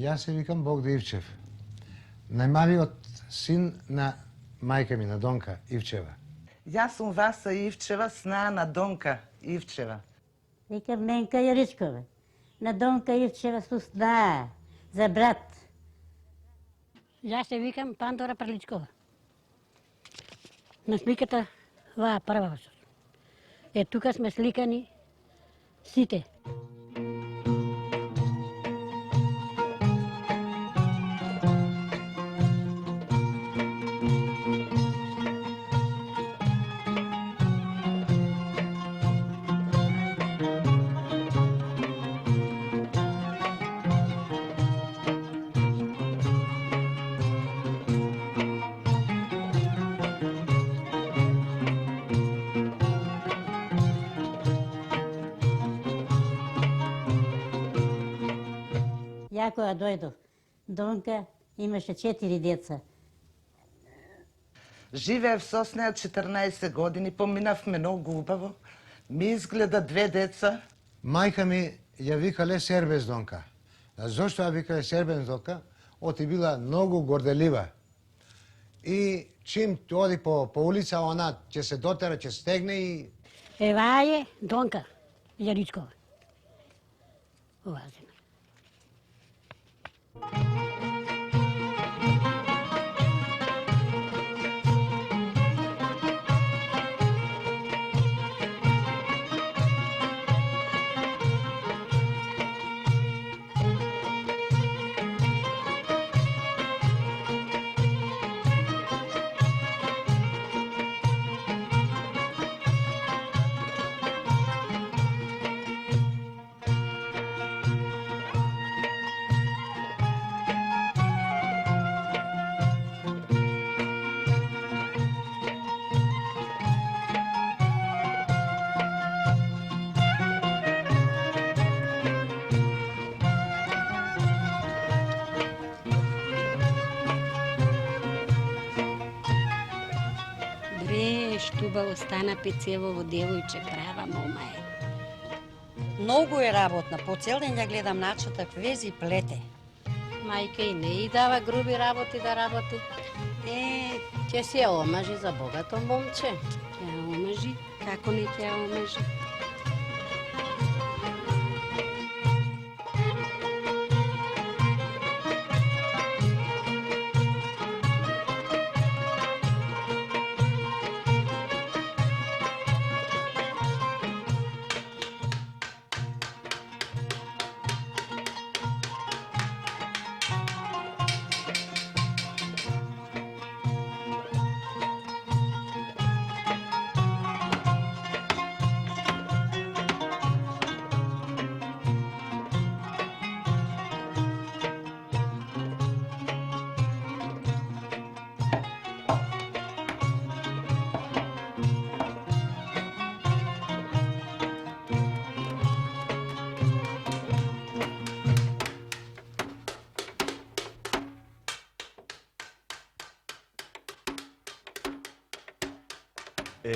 Јас се викам Богда Ивчев. Најмалиот син на мајка ми, на Донка Ивчева. Јас сум Васа Ивчева, сна на Донка Ивчева. Викам Менка Јаричкова. На Донка Ивчева су сна за брат. Јас се викам Пандора Приличкова. На сликата ваа прва. Тука сме сликани сите. Ја кога дојдов, Донка имаше 4 деца. Живеев со неа 14 години, поминавме многу убаво. Ми изгледа 2 деца. Мајка ми ја викале Сербез Донка. А зошто ја викале Сербез Донка? Оти била многу горделива. И чим оди по улица, она ќе се дотера, ќе стегне и... Ева е Донка Јаричкова. Ова земја. Убаво стана Пецевово девојче, права мома е. Многу е работна, по цел ден ја гледам начеток, вези плете. Мајка и не и дава груби работи да работи. Ќе се ја омажи за богато момче. Ќе ја омажи, како не ќе ја омажи.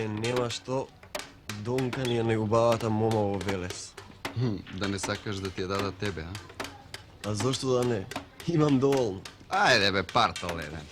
Нема што, Донка ни е најубавата мома во Велес. Да не сакаш да ти ја дадат тебе, а? А зошто да не? Имам доволно. Ајде бе, партал еден.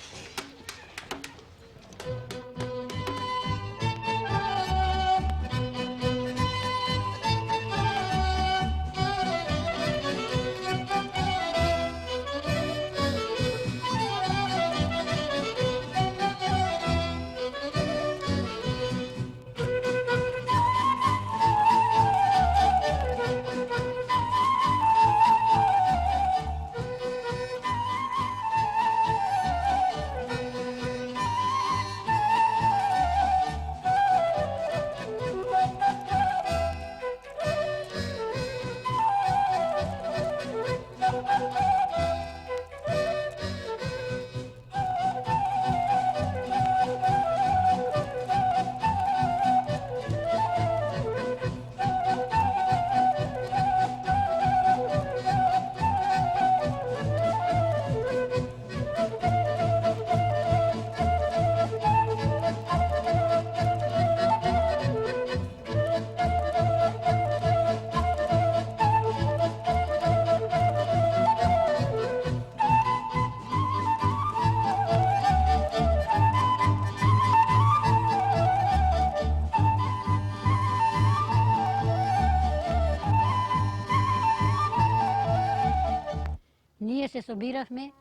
ние се собиравме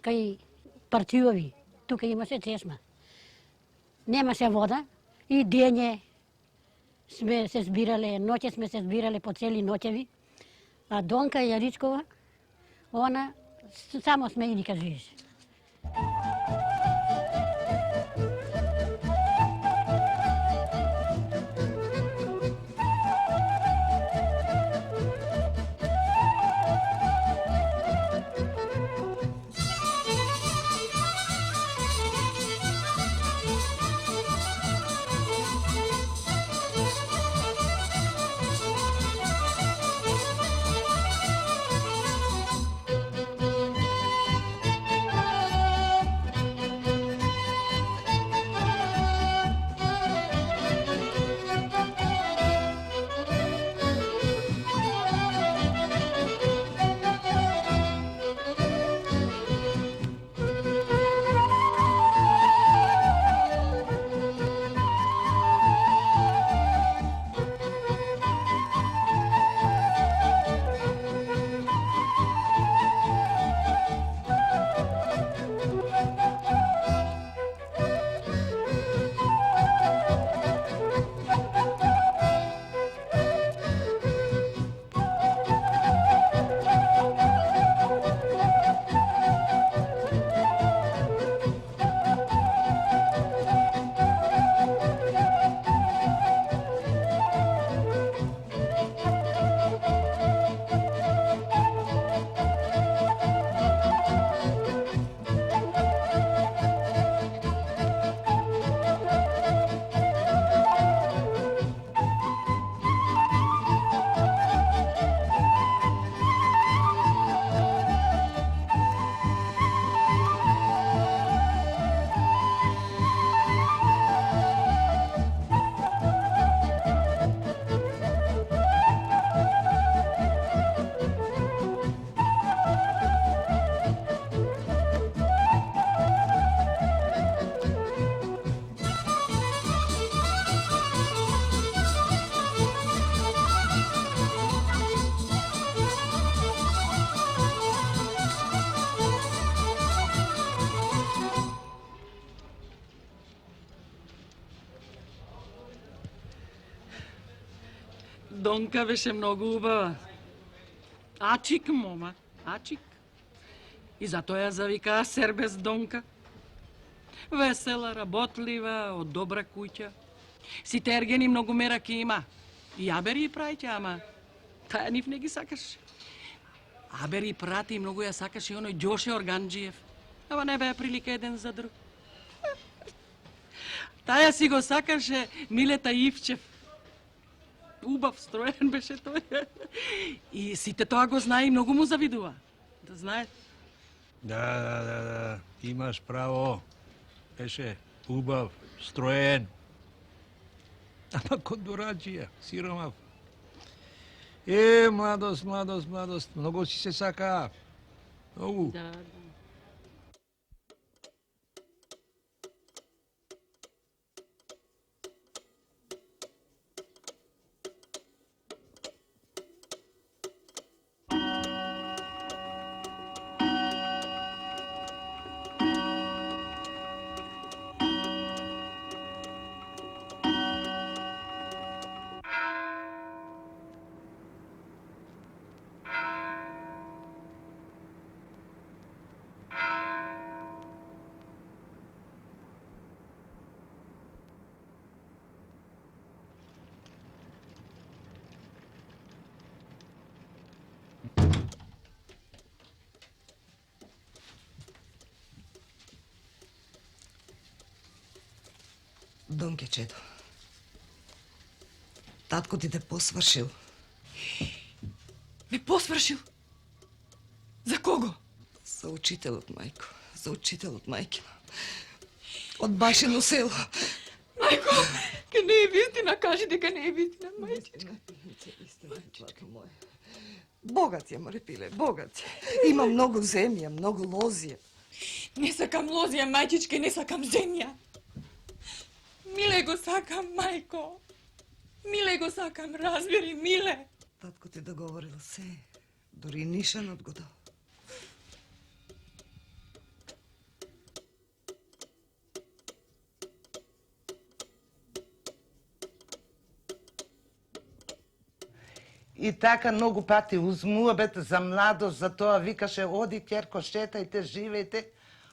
кај партиови. Тука имаше чешма. Немаше вода и дење сме се збирале, ноќе сме се збирале по цели ноќеви. А Донка Јаричкова, она само сме и ника живеше. Донка беше многу убава. Ачик, мома, ачик. И затоа ја завикаа Сербез Донка. Весела, работлива, од добра куќа. Сите ергени многу мераки има. И Абери праќа, ама таја нив не ги сакаш. Абери прати и многу ја сакаш и оној Ѓоше Органџиев. Ама не беа прилика еден за друг. Таја си го сакаше Милета Ивчев. Убав, строен беше тој. И сите тоа го знае и многу му завидува. Да знае. Да. Имаш право. Беше убав, строен. Ама кон дураджија, сиромав. Младост. Многу си се сака. Многу. Да. Донке Чедо, татко ти те посвршил. Ме посвршил? За кого? За учителот, мајко. За учителот, мајкина. Од башино село. Мајко, ке не е вистина, кажи дека не е вистина, мајчичка. Истина, тлато моје. Богат ја, Марепиле, богат ја. Има многу земја, многу лозија. Не сакам лозија, мајчичке, не сакам земја. Миле го сакам, мајко. Миле го сакам, разбери, Миле. Татко ти договорил се. Дори нишан одгодал. И така многу пати уз муабет за младост, за тоа викаше оди ќерко, шетајте, живејте.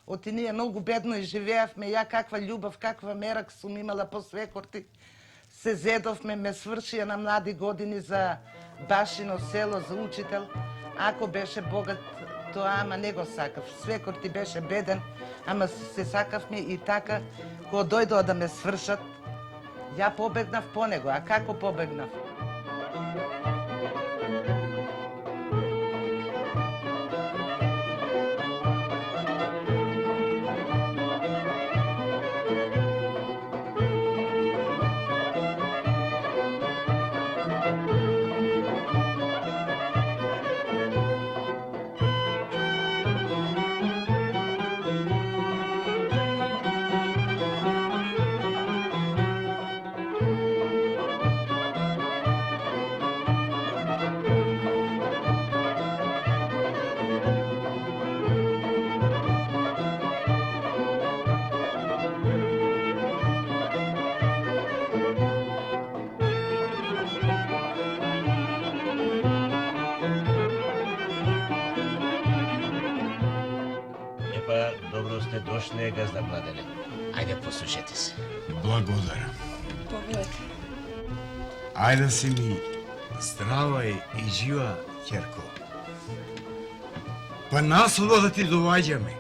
Оти ние многу бедно и живеавме, ја каква љубов, каква мерак сум имала по свекорти. Се зедовме, ме свршија на млади години за башино село, за учител. Ако беше богат, тоа ама не го сакав. Свекорти беше беден, ама се сакавме и така, кога дојдоа да ме свршат, ја побегнав по него. А како побегнав? Добро сте дошли, газда Младене. Ајде, послушайте се. Благодарам. Повелете. Ајде си ми здрава и жива, ќерко. Па насоло да ти доваѓаме.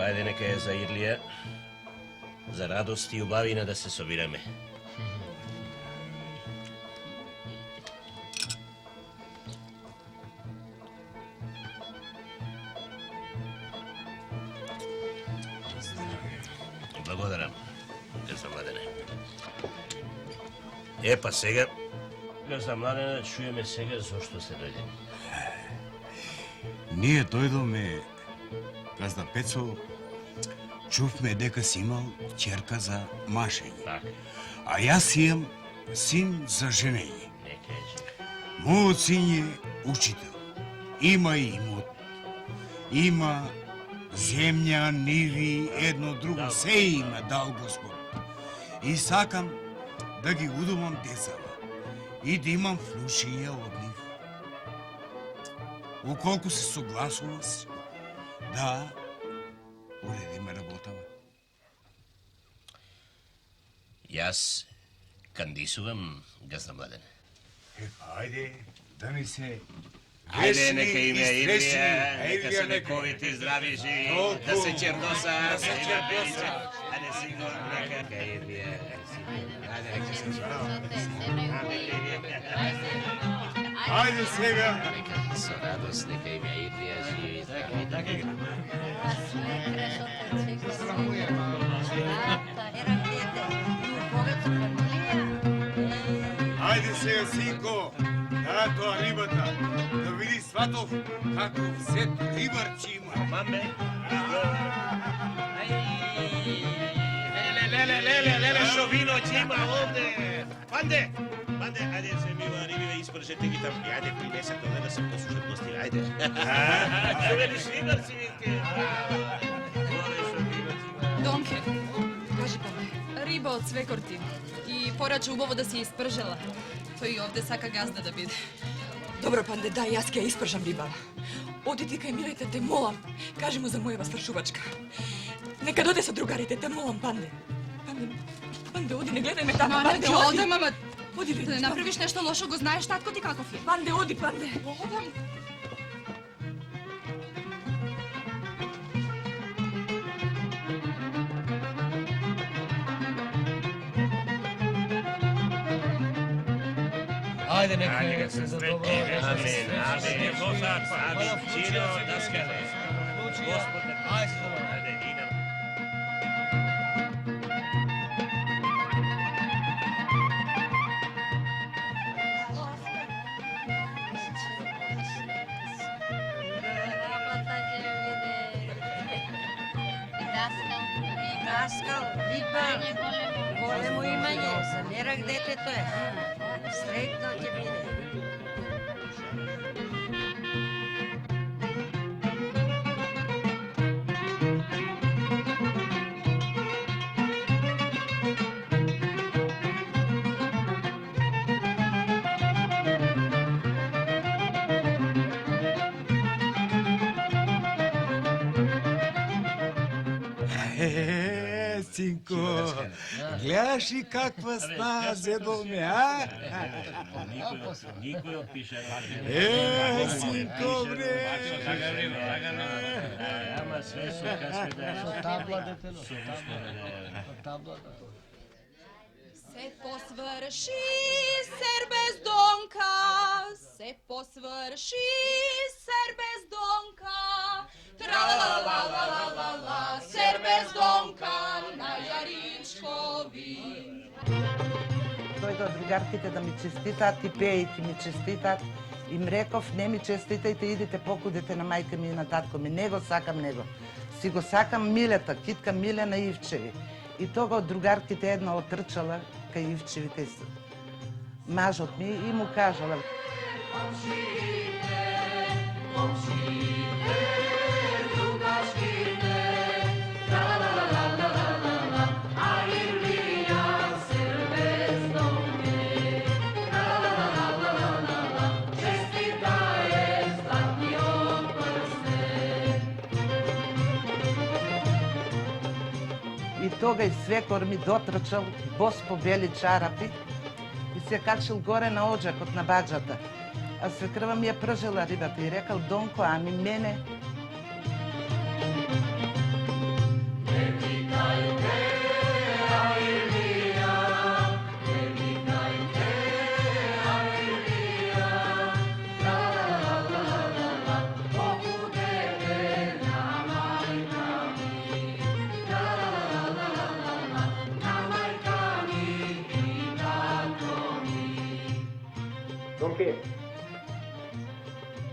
Ајде, нека е за Ирлија, за радост и убавина да се собираме. Благодарам, газда Младене. Па сега, газда Младене, чуеме сега зошто се дојде. Ние дојдоме, газда Пецо, чувме дека си имал ќерка за машење. А јас имам син за женење. Мојот син е учител. Има имот. Има земја, ниви, едно друго. Се има, дал Господ. И сакам да ги удумам децава. И да имам флушија од нив. Уколку се согласуваш, да уредиме работава. Јас кандисувам, газда Младене. Ајде, да ми се... Ајде, нека име Ирлија, нека се лековити, здрави, живи, да се черноса, да се черноса. Ајде, сигурно, нека Ирлија. Ајде, нека се Ајде сега. Нека со радост, нека име Ирлија, живи, здрави. Ајде сега, синко, да тоа рибата, да види сватов каков сет рибарчи има. Маме. Леле, шо вино ќе има овде. Панде, ајде се мила рибиве, испржете ги там. Ајде, принесете овде да се послушат гости, ајде. Што велиш рибарци, винке? Донке, кажи Панде, риба од свекорти и порача убаво да си испржела. Тој и овде сака газда да биде. Добро, Панде, дај, јас ќе ја испржам рибава. Оди ти кај Милете, те молам. Кажи му за мојава свршувачка. Нека доде со другарите, те молам, Панде. Панде, оди, не гледај ме така, Панде, ќе оди. одам, ама Оди, да не направиш нешто лошо, го знаеш татко ти каков е. Панде, оди, Панде. Одам. Ајде, нека се Амен, амен. Чино, даскале. Господ, ајде, идем. Даскал, риба, големо имање, замерак детето е. Среќно ќе биде. Синко, гледаш ли каква сна зедол ме, а? Никој отпише. Синко, бре! Ама све со каска Со табла, детено, со табла. Се посврши, сер без донка, се посврши, сер без донка. Тра-ла-ла-ла-ла-ла-ла, сер без донка на Јаричкови. Дојдоа другарките да ми честитаат и пеејќи ми честитаат. Им реков, не ми честитајте, идите покудете на мајка ми и на татко ми. Не го сакам него. Си го сакам Милета, китка Милена Ивчеви. И тога од другарките една отрчала кај Ивчеви, кај мажот ми и му кажала: и тога и свекор ми дотрчал бос по бели чарапи и се качил горе на оджакот на баџата. А свекрва ми ја пржела рибата и рекал: Донко, ами мене?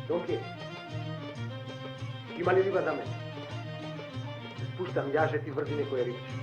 Донке, има ли риба за мен? Спуштам јажет и врди некој рибче.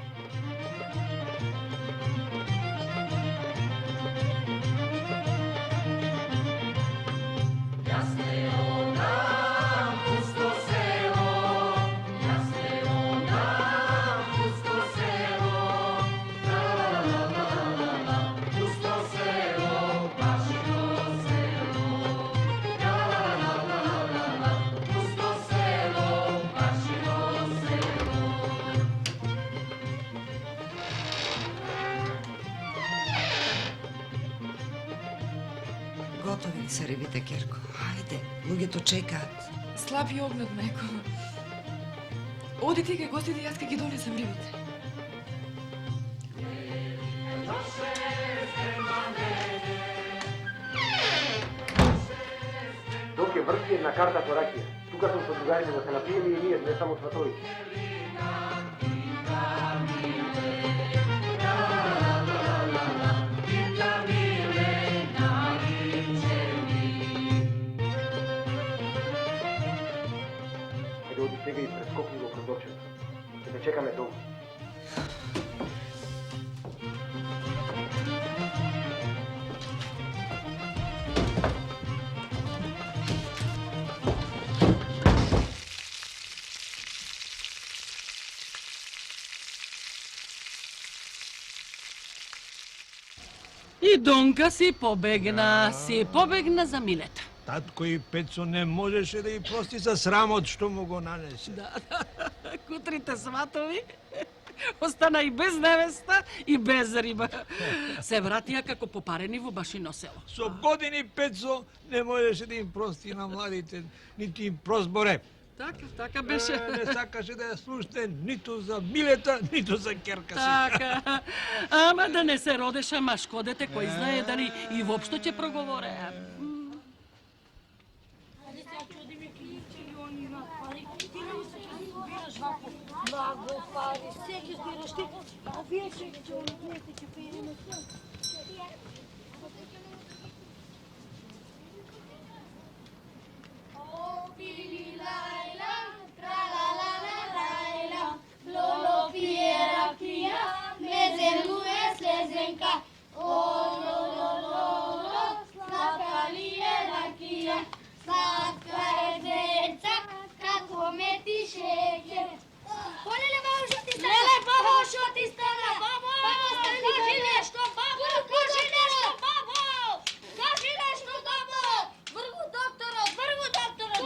Готови ли се рибите, Керко? Хајде, луѓето чекаат. Слаби огнот, меко. Оди ти кај гостите, јас ке ги донесам рибите. Донке, врти една карта со ракија. Тука сум со другарите да се напијели и ние, не само сватови. Оди сега и прескокни го прозорчето. Ќе те чекаме долу. И Донка си побегна за Милета. Татко и Пецо не можеше да ја прости за срамот што му го нанесе. Да, кутрите сватови остана и без невеста и без риба. Се вратија како попарени во башино село. Со години Пецо не можеше да им прости на младите, нити им прозборе. Така беше. Не сакаше да ја слушне ниту за Милета, ниту за керка си. Така. Ама да не се родеше машко дете, кој знае дали и воопшто ќе проговореа. Много пари, всеки збираш ти, а вие че гледате, че пиеме все. О, пили лайла, тра-ла-ла-ла-лайла, Лоло Пиера Sezenka. O, lo, lo, lo, lo, slatka li je rakija, slatka je zeca, kako meti šećer. Polele, babo, što ti stana? Lele, babo, što ti stana? Babo, kaži nešto, babo, kaži nešto, babo! Kaži nešto, babo! Vrgu doktora,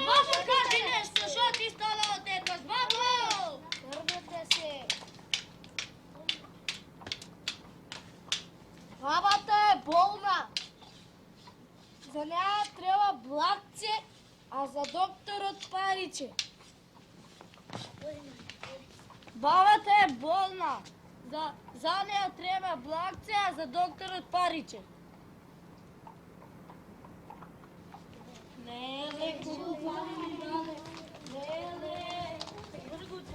babo, kaži nešto, što ti stala od tetkas, babo! Vrgute se. Бабата е болна. За нея треба блакце, а за докторот париче. Бабата е болна. За нея треба блакце, а за докторот париче. Не е леко, не е леко. Въргуте.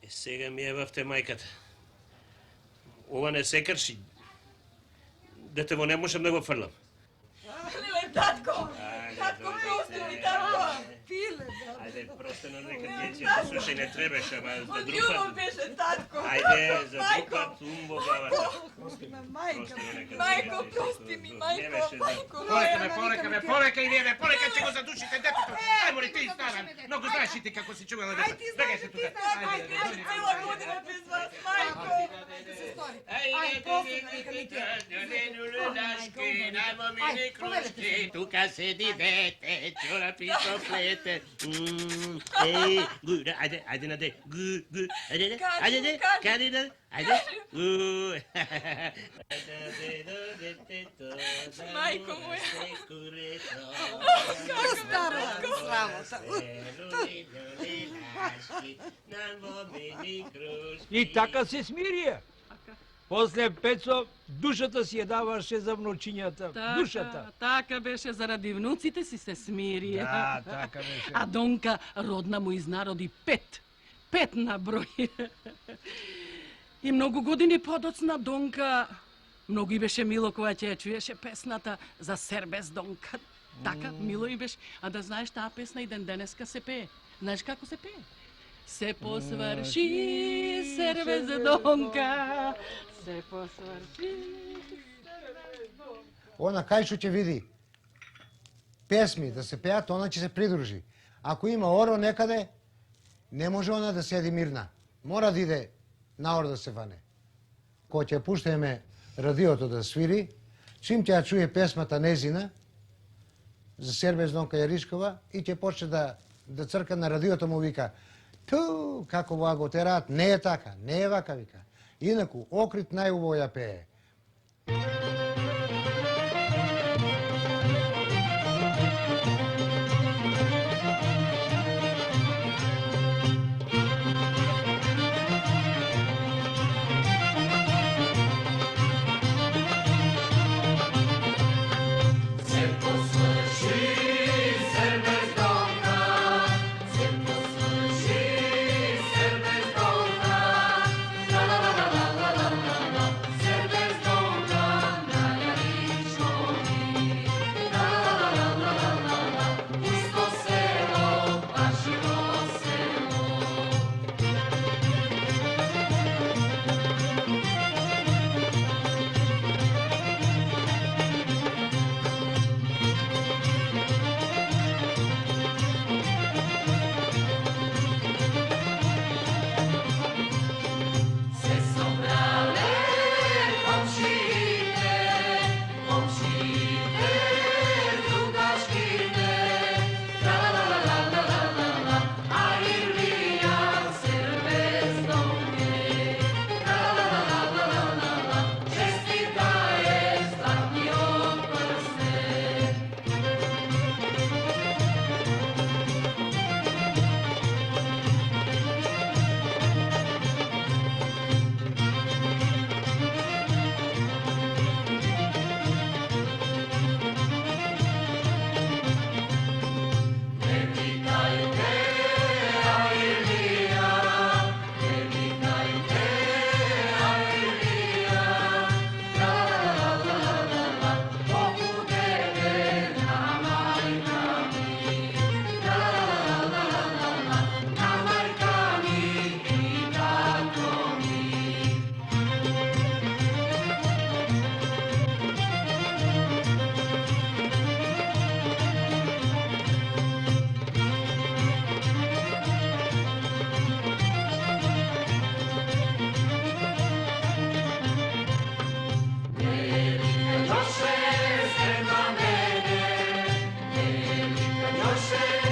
Сега ми ебавте мајката. Ова не се крши. Детево не можам да го фрлам. Леле, татко! Татко, прости ми, татко! Пиле, Ајде, просто на нека дјечето, слушај, не требаше, ама за друг Ljubov пат... беше, tatko! Ајде, за друг пат, умбо главата. Majko, prosti mi, majko! Полека и вие, полека, че го задушите детето. Ај, моли, ти стара, многу знаеш и ти како си чувала дете. Ај, ти знаеш, ти знаеш, majko, ja ću cijela godina bez vas, majko! Ајде, prosti me, neka mi ti je. Тука седи дете, чорапи со плете. Ајде, наде, ајде, кади да, ајде. Majko moja! Kako stara sramota. И така се смирија. После Пецо, душата си ја даваше за внучињата. Душата. Така беше, заради внуците си се смирија. Да, така беше. А Донка родна му изнароди пет на број. И многу години подоцна Донка многу и беше мило кога ќе ја чуеше песната за Сербез Донка. Така, мило и беше. А да знаеш, таа песна и ден денеска се пее. Знаеш како се пее? Се посврши, Сербез Донка. Се посврши. Она кај што ќе види песми да се пеат, она ќе се придружи. Ако има оро некаде, не може она да седи мирна. Мора да иде наор да се ване. Кога ќе пуштеме радиото да свири, чим ќе ја чуе песмата незина за Сербез Донка Јаришкова и ќе почне да црка на радиото, му вика: "Ту, како во го тераат, не е така, не е вака", вика. Инаку Окрит најубаво ја пее. još